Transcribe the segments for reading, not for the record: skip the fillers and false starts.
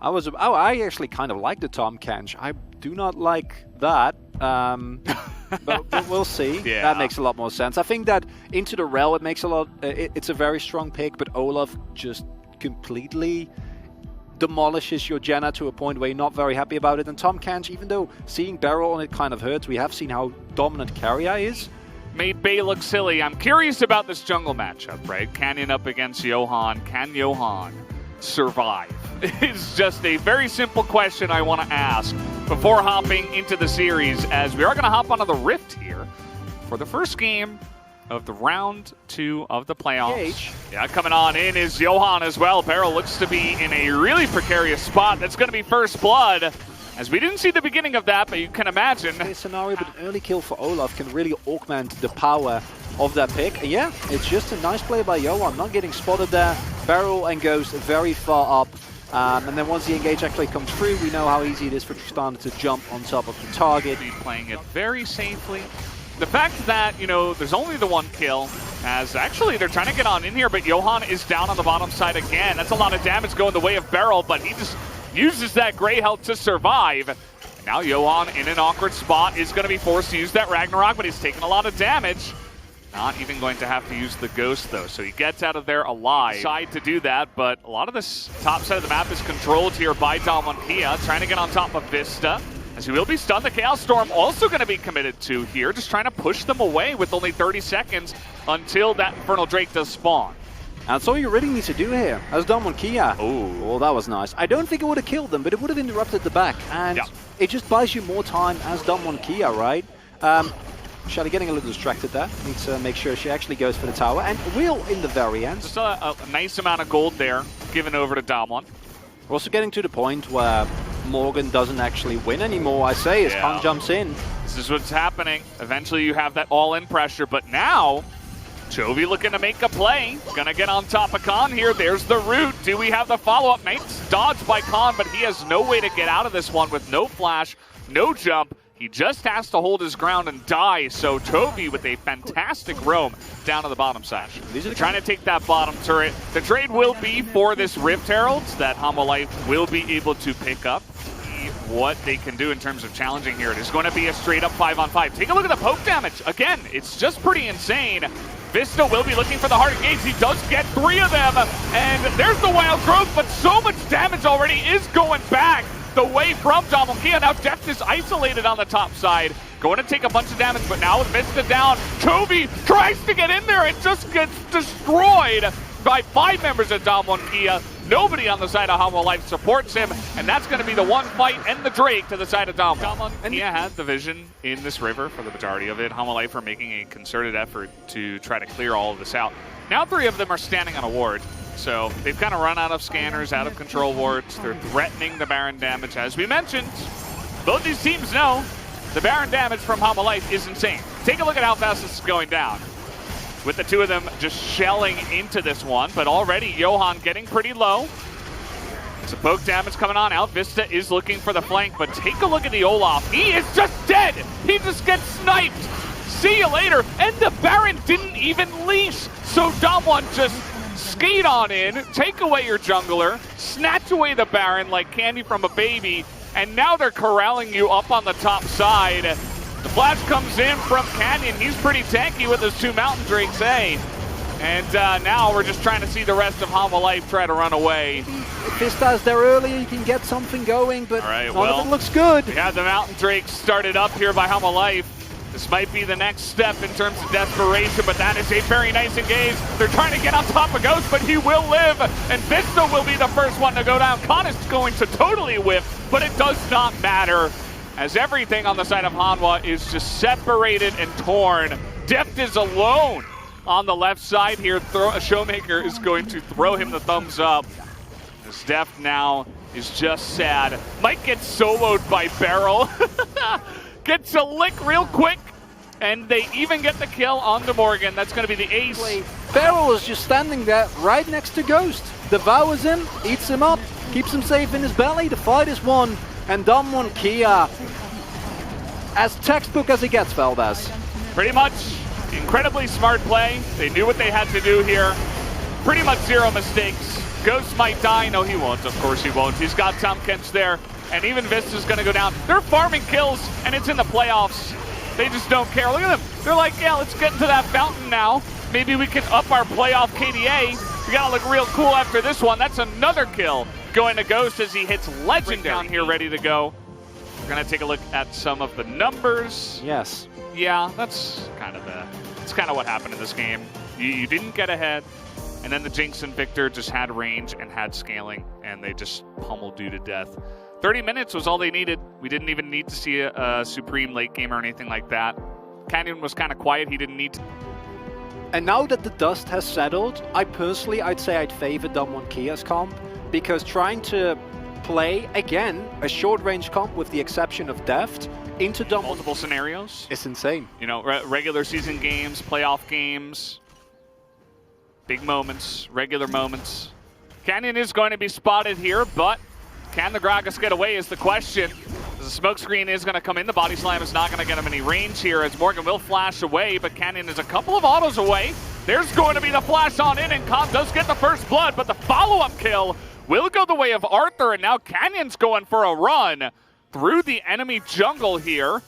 I actually kind of like the Tom Kench. I do not like that. But we'll see. Yeah. That makes a lot more sense. I think that into the Rel, it makes a lot. It's a very strong pick, but Olaf just completely demolishes your Jenna to a point where you're not very happy about it. And Tom Kench, even though seeing Beryl on it kind of hurts, we have seen how dominant Carrier is. Made Bay look silly. I'm curious about this jungle matchup, right? Canyon up against Johan. Can Johan survive? It's just a very simple question I want to ask before hopping into the series, as we are going to hop onto the Rift here for the first game of the round 2 of the playoffs. Yeah, coming on in is Johan as well. Beryl looks to be in a really precarious spot. That's going to be first blood, as we didn't see the beginning of that, but you can imagine. This scenario, but an early kill for Olaf can really augment the power of that pick. And yeah, it's just a nice play by Johan, not getting spotted there. Beryl and Ghost very far up. And then once the engage actually comes through, we know how easy it is for Tristana to jump on top of the target. Be playing it very safely. The fact that, you know, there's only the 1 kill, as actually they're trying to get on in here, but Johan is down on the bottom side again. That's a lot of damage going the way of Beryl, but he just uses that gray health to survive. And now Johan, in an awkward spot, is going to be forced to use that Ragnarok, but he's taking a lot of damage. Not even going to have to use the Ghost, though, so he gets out of there alive. Decide to do that, but a lot of this top side of the map is controlled here by Damwon, trying to get on top of Vista, as he will be stunned. The Chaos Storm also going to be committed to here, just trying to push them away with only 30 seconds until that Infernal Drake does spawn. That's all you really need to do here, as Damwon. Oh, that was nice. I don't think it would have killed them, but it would have interrupted the back, and it just buys you more time as Damwon, right? Shelly getting a little distracted there. Needs to make sure she actually goes for the tower, and will in the very end. Just a nice amount of gold there given over to Damwon. We're also getting to the point where Morgan doesn't actually win anymore, I say, as Khan jumps in. This is what's happening. Eventually you have that all-in pressure, but now Chovy looking to make a play. Gonna get on top of Khan here. There's the root. Do we have the follow-up? Nice dodge by Khan, but he has no way to get out of this one with no flash, no jump. He just has to hold his ground and die, so Chovy with a fantastic roam down to the bottom side. They're trying to take that bottom turret. The trade will be for this Rift Herald that Hanwha Life will be able to pick up. See what they can do in terms of challenging here. It is going to be a straight-up 5-on-5. Take a look at the poke damage. Again, it's just pretty insane. Vista will be looking for the hard engage. He does get 3 of them, and there's the wild growth, but so much damage already is going back the way from Damwon. Now Deft is isolated on the top side, going to take a bunch of damage, but now with Vista down, Chovy tries to get in there and just gets destroyed by 5 members of Damwon. Nobody on the side of Hanwha Life supports him, and that's going to be the 1 fight and the Drake to the side of Damwon. And Kia had the vision in this river for the majority of it. Hanwha Life are making a concerted effort to try to clear all of this out. Now 3 of them are standing on a ward. So they've kind of run out of scanners, out of control wards. They're threatening the Baron damage. As we mentioned, both these teams know the Baron damage from Hanwha Life is insane. Take a look at how fast this is going down, with the 2 of them just shelling into this one. But already Johan getting pretty low. Some poke damage coming on out. Vista is looking for the flank, but take a look at the Olaf. He is just dead. He just gets sniped. See you later. And the Baron didn't even leash. So Damwon just skate on in, take away your jungler, snatch away the Baron like candy from a baby, and now they're corralling you up on the top side. The flash comes in from Canyon. He's pretty tanky with his 2 Mountain Drakes, And now we're just trying to see the rest of Hanwha Life try to run away. If Vista's there earlier, you can get something going, but none of it looks good. We have the Mountain Drakes started up here by Hanwha Life. This might be the next step in terms of desperation, but that is a very nice engage. They're trying to get on top of Ghost, but he will live, and Vista will be the first one to go down. Khan is going to totally whiff, but it does not matter, as everything on the side of Hanwha is just separated and torn. Deft is alone on the left side here. Showmaker is going to throw him the thumbs up, as Deft now is just sad. Might get soloed by Beryl. Gets a lick real quick, and they even get the kill onto Morgan. That's going to be the ace. Beryl is just standing there right next to Ghost. Devours him, eats him up, keeps him safe in his belly. The fight is won, and Damwon as textbook as it gets, Valdez. Pretty much. Incredibly smart play. They knew what they had to do here. Pretty much 0 mistakes. Ghost might die. No, he won't. Of course he won't. He's got Tom Kench there. And even Vista's going to go down. They're farming kills, and it's in the playoffs. They just don't care. Look at them. They're like, yeah, let's get into that fountain now. Maybe we can up our playoff KDA. We got to look real cool after this one. That's another kill going to Ghost as he hits Legendary down here ready to go. We're going to take a look at some of the numbers. Yes. Yeah, that's kind of what happened in this game. You didn't get ahead, and then the Jinx and Victor just had range and had scaling, and they just pummeled you to death. 30 minutes was all they needed. We didn't even need to see a Supreme late game or anything like that. Canyon was kind of quiet. He didn't need to. And now that the dust has settled, I'd say I'd favor Damwon Kia's comp, because trying to play, again, a short-range comp with the exception of Deft into Damwon... Multiple scenarios. It's insane. You know, regular season games, playoff games, big moments, regular moments. Canyon is going to be spotted here, but can the Gragas get away is the question. The smoke screen is going to come in. The body slam is not going to get him any range here as Morgan will flash away, but Canyon is a couple of autos away. There's going to be the flash on in, and Khan does get the first blood, but the follow-up kill will go the way of Arthur, and now Canyon's going for a run through the enemy jungle here,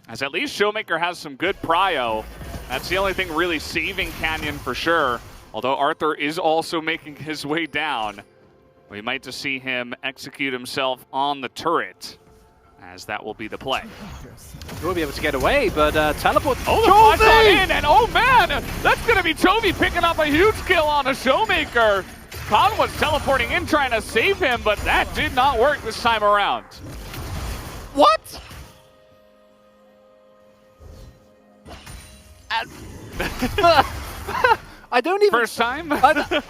as at least Showmaker has some good prio. That's the only thing really saving Canyon for sure, although Arthur is also making his way down. We might just see him execute himself on the turret, as that will be the play. He will be able to get away, but teleport. Oh, the flash on in, and oh man, that's going to be Chovy picking up a huge kill on a Showmaker. Khan was teleporting in trying to save him, but that did not work this time around. What? I don't even... First time? The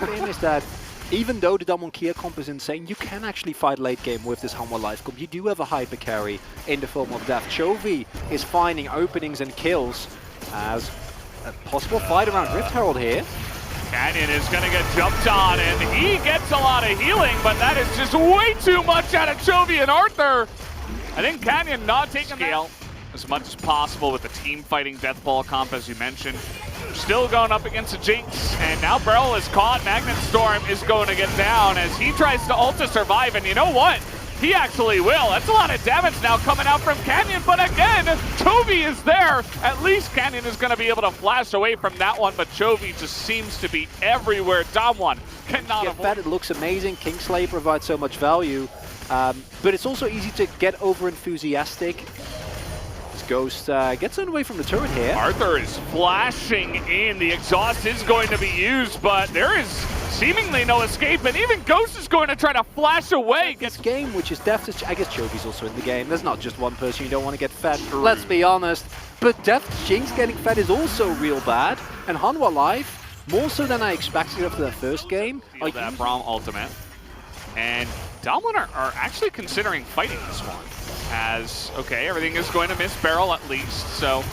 thing is that even though the Damwon Kia comp is insane, you can actually fight late game with this Hanwha Life comp. You do have a hyper carry in the form of Death. Chovy is finding openings and kills as a possible fight around Rift Herald here. Canyon is going to get jumped on, and he gets a lot of healing, but that is just way too much out of Chovy and Arthur. I think Canyon not taking scale as much as possible with the team fighting Death Ball comp, as you mentioned. Still going up against a Jinx, and now Beryl is caught. Magnet Storm is going to get down as he tries to ult to survive, and you know what? He actually will. That's a lot of damage now coming out from Canyon, but again, Chovy is there. At least Canyon is going to be able to flash away from that one, but Chovy just seems to be everywhere. Damwon cannot avoid. That it looks amazing. Kingsley provides so much value, but it's also easy to get over enthusiastic. Ghost gets away from the turret here. Arthur is flashing in. The exhaust is going to be used, but there is seemingly no escape, and even Ghost is going to try to flash away. This game, which is Deft, I guess Chovy's also in the game. There's not just one person you don't want to get fed. Let's be honest. But Deft Jinx getting fed is also real bad, and Hanwha Life, more so than I expected after their first game. Like that Braum ultimate. And Damwon are actually considering fighting this one. As, okay, everything is going to miss Beryl at least, so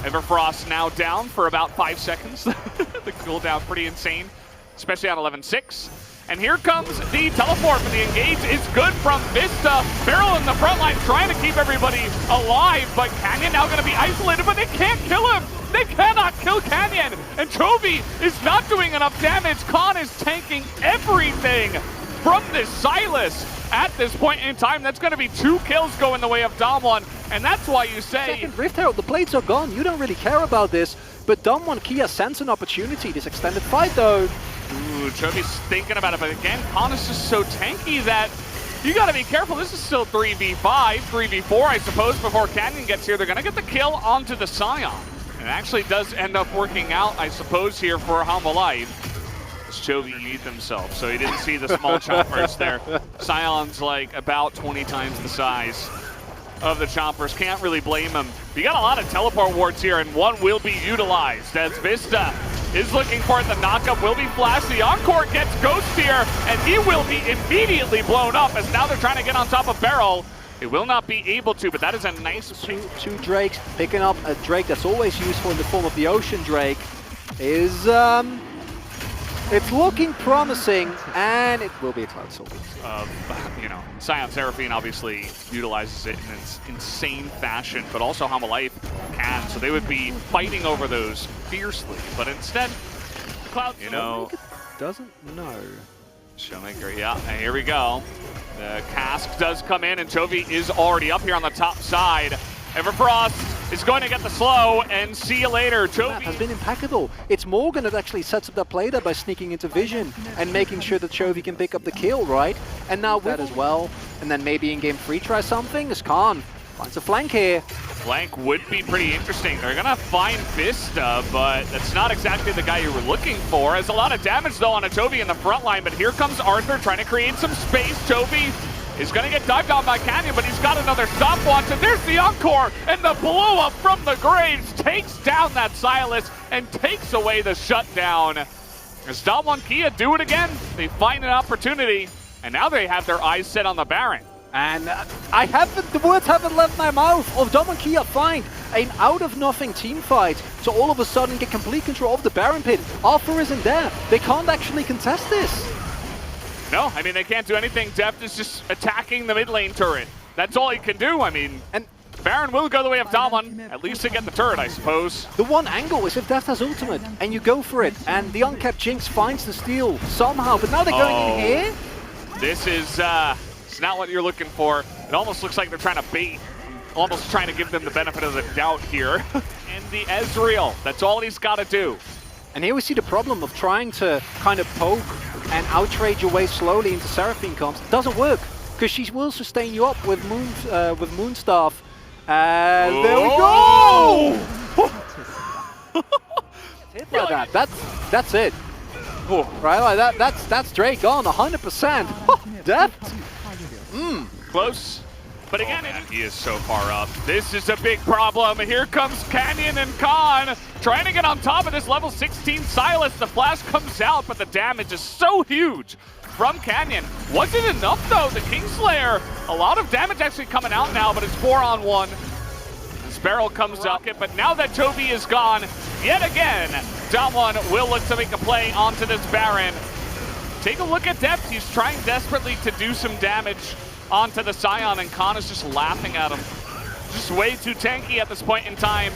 Everfrost now down for about 5 seconds. The cooldown pretty insane, especially on 11-6. And here comes the teleport for the engage. It's good from Vista. Beryl in the front line trying to keep everybody alive, but Canyon now going to be isolated, but they can't kill him. They cannot kill Canyon, and Chovy is not doing enough damage. Khan is tanking everything from this Silas. At this point in time, that's going to be 2 kills going the way of Damwon, and that's why you say... Second Rift Herald, the blades are gone. You don't really care about this, but Damwon Kia sense an opportunity. This extended fight, though. Ooh, Chovy's thinking about it, but again, Khan is just so tanky that you got to be careful. This is still 3v5, 3v4, I suppose, before Canyon gets here. They're going to get the kill onto the Scion. And it actually does end up working out, I suppose, here for Hanwha Life. Chovy beat himself, so he didn't see the small chompers there. Scion's like about 20 times the size of the chompers. Can't really blame him. You got a lot of teleport wards here, and one will be utilized as Vista is looking for it. The knockup will be flashed. The Encore gets Ghost here, and he will be immediately blown up as now they're trying to get on top of Beryl. It will not be able to, but that is a nice... Two Drakes, picking up a Drake that's always useful in the form of the Ocean Drake is... It's looking promising, and it will be a Cloud Soul. You know, Scion Seraphine obviously utilizes it in an insane fashion, but also Hanwha Life can, so they would be fighting over those fiercely. But instead, the Cloud, you know, doesn't know. Showmaker, yeah, and here we go. The cask does come in, and Chovy is already up here on the top side. Everfrost is going to get the slow, and see you later. Chovy has been impeccable. It's Morgan that actually sets up that play there by sneaking into vision and making sure that Chovy can pick up the kill, right? And now with that as well, and then maybe in game 3 try something, as Khan finds a flank here. Flank would be pretty interesting. They're gonna find Vista, but that's not exactly the guy you were looking for. Has a lot of damage though on a Chovy in the front line, but here comes Arthur trying to create some space. Chovy is gonna get dived on by Canyon, but he's got another stopwatch, and there's the encore, and the blow up from the graves takes down that Silas and takes away the shutdown. As Damwon Kia do it again, they find an opportunity, and now they have their eyes set on the Baron. And the words haven't left my mouth of Damwon Kia find an out-of-nothing team fight to all of a sudden get complete control of the Baron pit. Arthur isn't there. They can't actually contest this. No, I mean, they can't do anything. Deft is just attacking the mid lane turret. That's all he can do. I mean, and Baron will go the way of Damwon, at least to get the turret, I suppose. The one angle is if Deft has ultimate, and you go for it, and the unkept Jinx finds the steal somehow, but now they're going in here. This is it's not what you're looking for. It almost looks like they're trying to bait, almost trying to give them the benefit of the doubt here. And the Ezreal, that's all he's got to do. And here we see the problem of trying to kind of poke and outrage your way slowly into Seraphine comps. It doesn't work, because she will sustain you up with Moonstaff. And there we go! Hit like that. That's it. Right, like that's Drake gone 100%. Deft. Close. But again, he is so far up. This is a big problem. Here comes Canyon and Khan trying to get on top of this level 16 Silas. The flash comes out, but the damage is so huge from Canyon. Wasn't enough though. The Kingslayer, a lot of damage actually coming out now, but it's 4-on-1. This barrel comes up, but now that Chovy is gone, yet again, Damwon will look to make a play onto this Baron. Take a look at Deft. He's trying desperately to do some damage onto the Scion, and Khan is just laughing at him. Just way too tanky at this point in time.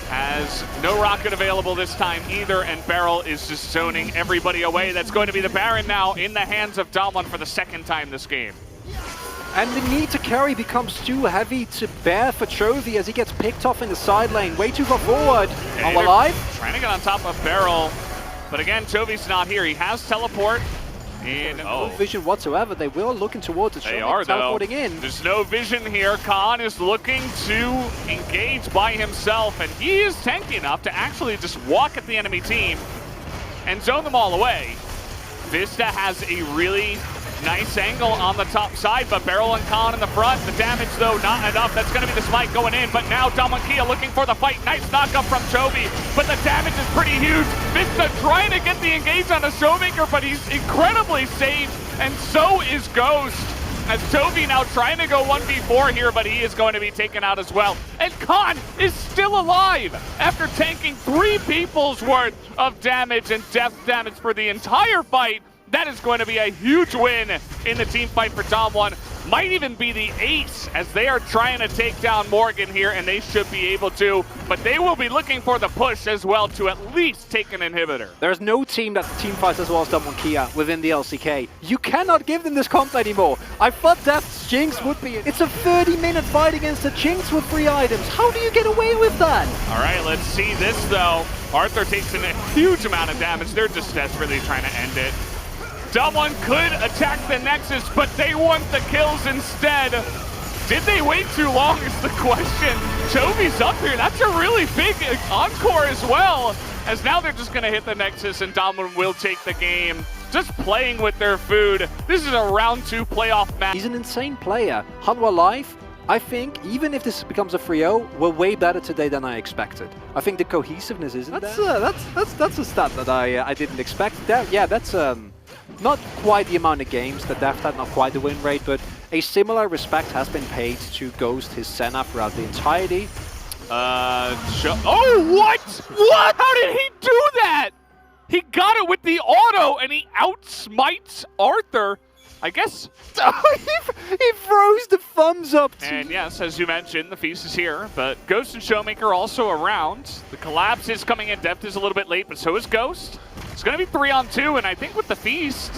Has no rocket available this time either, and Beryl is just zoning everybody away. That's going to be the Baron now in the hands of Damwon for the second time this game. And the need to carry becomes too heavy to bear for Chovy as he gets picked off in the side lane. Way too far forward. Are we alive? Trying to get on top of Beryl, but again, Chovy's not here. He has teleport. No vision whatsoever. They will looking towards it. They are teleporting in. There's no vision here. Khan is looking to engage by himself, and he is tanky enough to actually just walk at the enemy team and zone them all away. Vista has a really nice angle on the top side, but Beryl and Khan in the front. The damage, though, not enough. That's going to be the smite going in, but now Damwon Kia looking for the fight. Nice knockup from Chovy, but the damage is pretty huge. Vista trying to get the engage on the Showmaker, but he's incredibly safe, and so is Ghost. As Chovy now trying to go 1v4 here, but he is going to be taken out as well. And Khan is still alive after tanking 3 people's worth of damage and death damage for the entire fight. That is going to be a huge win in the team fight for Damwon. Might even be the ace as they are trying to take down Morgan here, and they should be able to. But they will be looking for the push as well to at least take an inhibitor. There's no team that team fights as well as Damwon Kia within the LCK. You cannot give them this comp anymore. I thought Deft's Jinx would be. It's a 30-minute fight against a Jinx with 3 items. How do you get away with that? All right, let's see this though. Arthur takes in a huge amount of damage. They're just desperately trying to end it. Damwon could attack the Nexus, but they want the kills instead. Did they wait too long is the question. Chovy's up here. That's a really big encore as well, as now they're just going to hit the Nexus, and Damwon will take the game. Just playing with their food. This is a round 2 playoff match. He's an insane player. Hanwha Life, I think, even if this becomes a 3-0, we're way better today than I expected. I think the cohesiveness isn't there. That's a stat that I didn't expect. That's not quite the amount of games that Deft had, not quite the win rate, but a similar respect has been paid to Ghost, his Senna, throughout the entirety. Oh, what? What? How did he do that? He got it with the auto, and he outsmites Arthur. I guess. he froze the thumbs up. And yes, as you mentioned, the feast is here, but Ghost and Showmaker also around. The collapse is coming in. Deft is a little bit late, but so is Ghost. It's going to be 3-on-2, and I think with the Feast,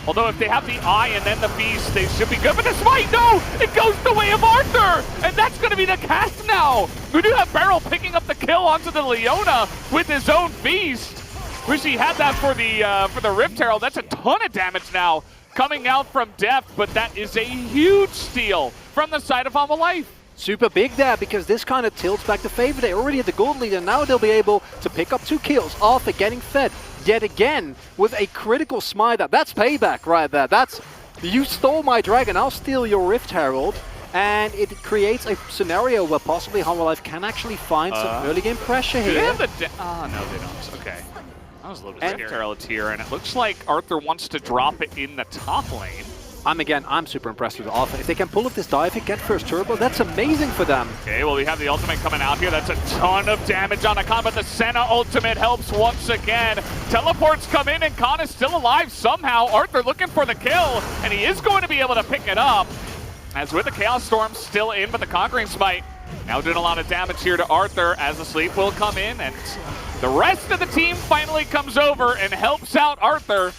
although if they have the Eye and then the Feast, they should be good. But the Smite, no! It goes the way of Arthur! And that's going to be the cast now! We do have Beryl picking up the kill onto the Leona with his own Feast. Wish he had that for the Rift Herald. That's a ton of damage now coming out from Deft, but that is a huge steal from the side of Humble Life. Super big there, because this kind of tilts back the favor. They already had the gold lead, and now they'll be able to pick up 2 kills. Arthur getting fed yet again with a critical smite. That's payback right there. That's, you stole my dragon, I'll steal your Rift Herald. And it creates a scenario where possibly Humble Life can actually find some early game pressure here. Do they have the oh, no, they don't. Okay. I was a little bit scared here, and it looks like Arthur wants to drop it in the top lane. I'm super impressed with Arthur. If they can pull up this dive and get first turbo, that's amazing for them. Okay, well, we have the ultimate coming out here. That's a ton of damage on Khan, but the Senna ultimate helps once again. Teleports come in, and Khan is still alive somehow. Arthur looking for the kill, and he is going to be able to pick it up. As with the Chaos Storm still in, but the Conquering Smite now doing a lot of damage here to Arthur as the sleep will come in, and the rest of the team finally comes over and helps out Arthur,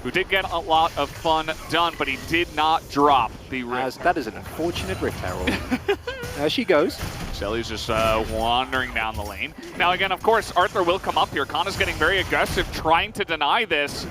who did get a lot of fun done, but he did not drop the Rift. That is an unfortunate Rift Herald. There she goes. Shelly's just wandering down the lane. Now again, of course, Arthur will come up here. Khan is getting very aggressive, trying to deny this.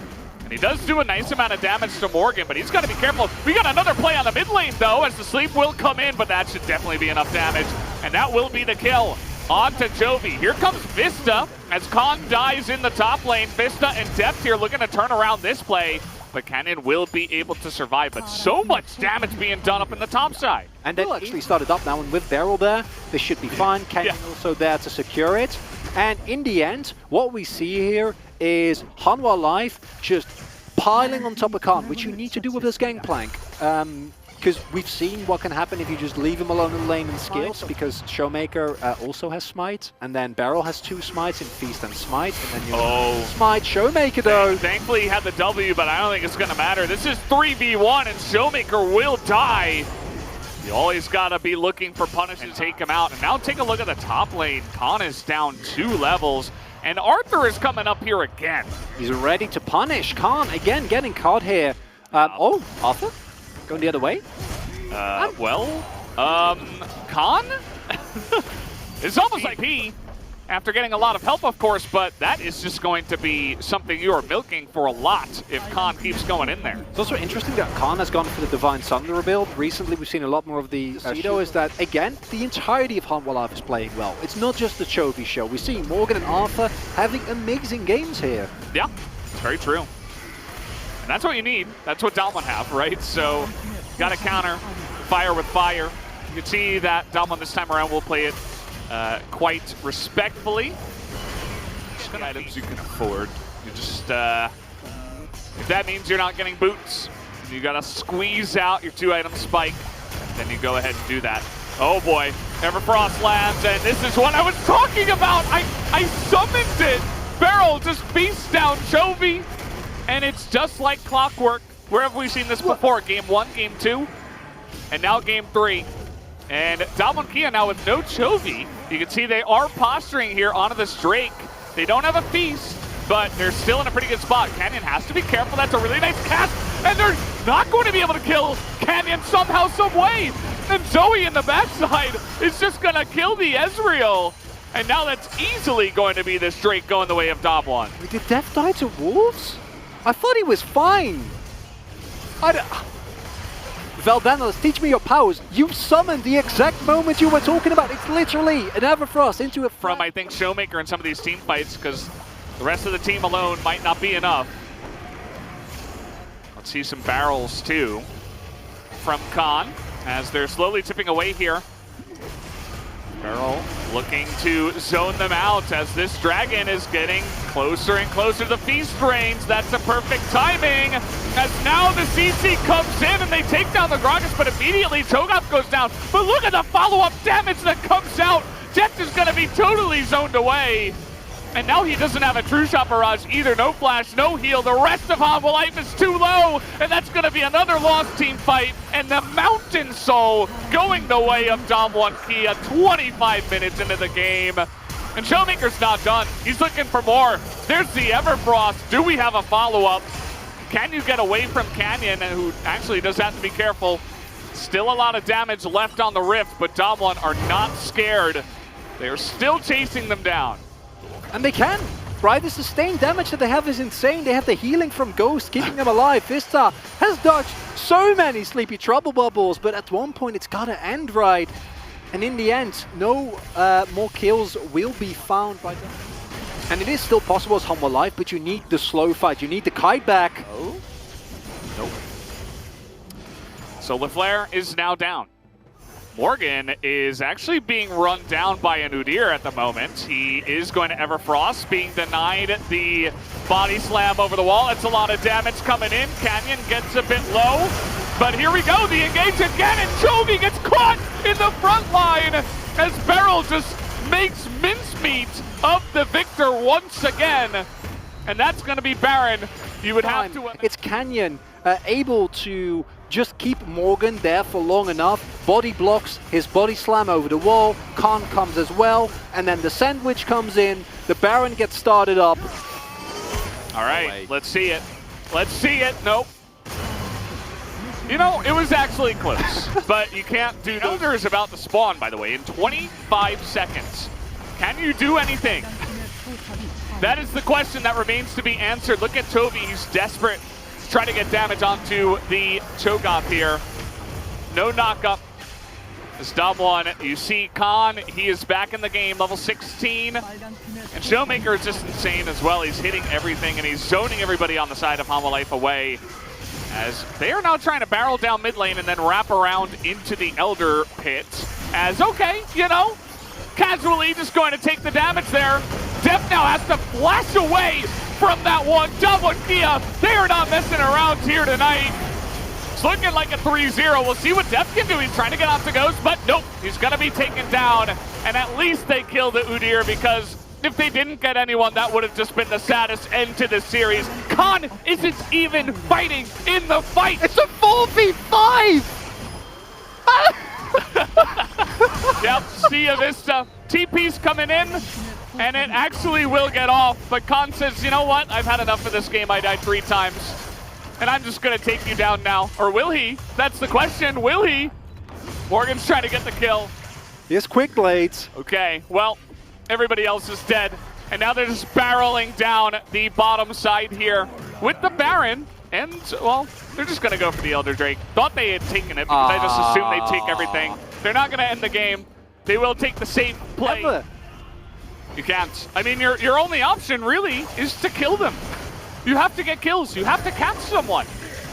And he does do a nice amount of damage to Morgan, but he's got to be careful. We got another play on the mid lane, though, as the sleep will come in, but that should definitely be enough damage. And that will be the kill. On to Jovi. Here comes Vista as Khan dies in the top lane. Vista and Deft here looking to turn around this play, but Canyon will be able to survive. But so much damage being done up in the top side. And then actually started up now, and with Beryl there, they should be fine. Canyon also there to secure it. And in the end, what we see here is Hanwha Life just piling on top of Khan, which you need to do with this gangplank. Because we've seen what can happen if you just leave him alone in lane and skills, because Showmaker also has Smite, and then Beryl has 2 Smites in Feast and Smite, and then you Smite Showmaker though. Thankfully he had the W, but I don't think it's going to matter. This is 3v1, and Showmaker will die. You always got to be looking for punish and take him out. And now take a look at the top lane. Khan is down 2 levels, and Arthur is coming up here again. He's ready to punish. Khan again getting caught here. Arthur? Going the other way? Khan? It's almost like P, after getting a lot of help, of course, but that is just going to be something you are milking for a lot if Khan keeps going in there. It's also interesting that Khan has gone for the Divine Thunder build. Recently, we've seen a lot more of the Cedo. Is that, again, the entirety of Hanwha Life is playing well. It's not just the Chovy show. We see Morgan and Arthur having amazing games here. Yeah, it's very true. And that's what you need. That's what Damwon have, right? So, got to counter fire with fire. You can see that Damwon this time around will play it quite respectfully. Just items you can afford. You just, if that means you're not getting boots, you got to squeeze out your 2-item spike. Then you go ahead and do that. Oh boy, Everfrost lands, and this is what I was talking about. I summoned it. Beryl just beats down Chovy. And it's just like clockwork. Where have we seen this before? Game 1, Game 2, and now Game 3. And Damwon Kia now with no Chovy. You can see they are posturing here onto this Drake. They don't have a Feast, but they're still in a pretty good spot. Canyon has to be careful. That's a really nice cast, and they're not going to be able to kill Canyon somehow, some way. And Zoe in the backside is just going to kill the Ezreal. And now that's easily going to be this Drake going the way of Damwon. Did Deft die to Wolves? I thought he was fine. Valdanos, teach me your powers. You summoned the exact moment you were talking about. It's literally an Everfrost into a... From, I think, Showmaker in some of these team fights, because the rest of the team alone might not be enough. Let's see some barrels, too, from Khan, as they're slowly tipping away here. Beryl looking to zone them out as this dragon is getting closer and closer to the feast range. That's a perfect timing, as now the CC comes in and they take down the Gragas, but immediately Cho'Gath goes down. But look at the follow-up damage that comes out. Death is going to be totally zoned away. And now he doesn't have a true shot barrage either. No flash, no heal. The rest of Hanwha Life is too low. And that's going to be another lost team fight. And the Mountain Soul going the way of Damwon Kia 25 minutes into the game. And Showmaker's not done. He's looking for more. There's the Everfrost. Do we have a follow-up? Can you get away from Canyon, who actually does have to be careful? Still a lot of damage left on the Rift, but Damwon are not scared. They're still chasing them down. And they can, right? The sustained damage that they have is insane. They have the healing from Ghost, keeping them alive. Vista has dodged so many Sleepy Trouble Bubbles, but at one point it's gotta end right. And in the end, no more kills will be found by them. And it is still possible as Humble Life, but you need the slow fight. You need the kite back. Oh? Nope. So LaFleur is now down. Morgan is actually being run down by an Udyr at the moment. He is going to Everfrost, being denied the body slam over the wall. It's a lot of damage coming in. Canyon gets a bit low, but here we go. The engage again, and Chovy gets caught in the front line as Beryl just makes mincemeat of the victor once again. And that's going to be Baron. You would have to... It's Canyon able to just keep Morgan there for long enough. Body blocks his body slam over the wall. Khan comes as well. And then the sandwich comes in. The Baron gets started up. All right, let's see it. Let's see it. Nope. You know, it was actually close, but you can't do... Elder is about to spawn, by the way, in 25 seconds. Can you do anything? That is the question that remains to be answered. Look at Toby, he's desperate. He's trying to get damage onto the Cho'Gath here. No knockup. As Damwon, you see Khan, he is back in the game, level 16. And Showmaker is just insane as well. He's hitting everything, and he's zoning everybody on the side of Humble Life away. As they are now trying to barrel down mid lane and then wrap around into the Elder pit. As, okay, you know, casually just going to take the damage there. Def now has to flash away from that one. Damwon Kia, they are not messing around here tonight. It's looking like a 3-0. We'll see what Def can do. He's trying to get off the Ghost, but nope, he's going to be taken down. And at least they kill the Udyr, because if they didn't get anyone, that would have just been the saddest end to this series. Khan isn't even fighting in the fight. It's a 4v5! Yep, see ya Vista. TP's coming in, and it actually will get off. But Khan says, you know what? I've had enough of this game. I died 3 times. And I'm just going to take you down now. Or will he? That's the question. Will he? Morgan's trying to get the kill. He has quick blades. Okay, well, everybody else is dead. And now they're just barreling down the bottom side here with the Baron. And, well, they're just going to go for the Elder Drake. Thought they had taken it because I just assumed they'd take everything. They're not going to end the game. They will take the safe play. Ever. You can't. I mean, your only option, really, is to kill them. You have to get kills. You have to catch someone.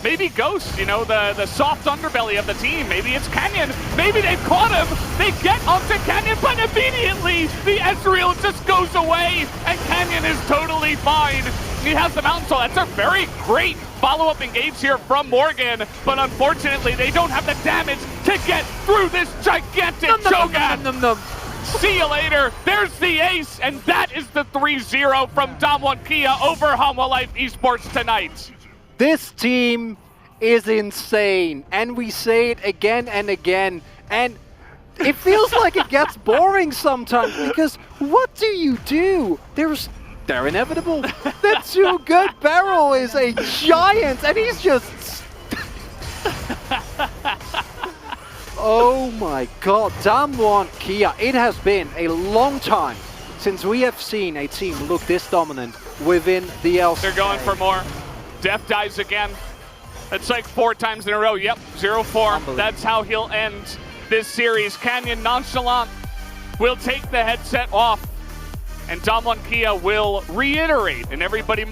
Maybe Ghost, you know, the soft underbelly of the team. Maybe it's Canyon. Maybe they've caught him. They get onto Canyon, but immediately the Ezreal just goes away, and Canyon is totally fine. He has the Mountain Soul. That's a very great follow-up engage here from Morgan, but unfortunately they don't have the damage to get through this gigantic Cho'Gath. See you later. There's the ace, and that is the 3-0 from Damwon Kia over Humble Life Esports tonight. This team is insane, and we say it again and again, and it feels like it gets boring sometimes, because what do? They're inevitable. They're too good. Beryl is a giant, and he's just... Oh my god, Damwon Kia. It has been a long time since we have seen a team look this dominant within the LCK. They're going for more. Def dies again. That's like 4 times in a row. Yep, 0-4. That's how he'll end this series. Canyon nonchalant will take the headset off, and Damwon Kia will reiterate, and everybody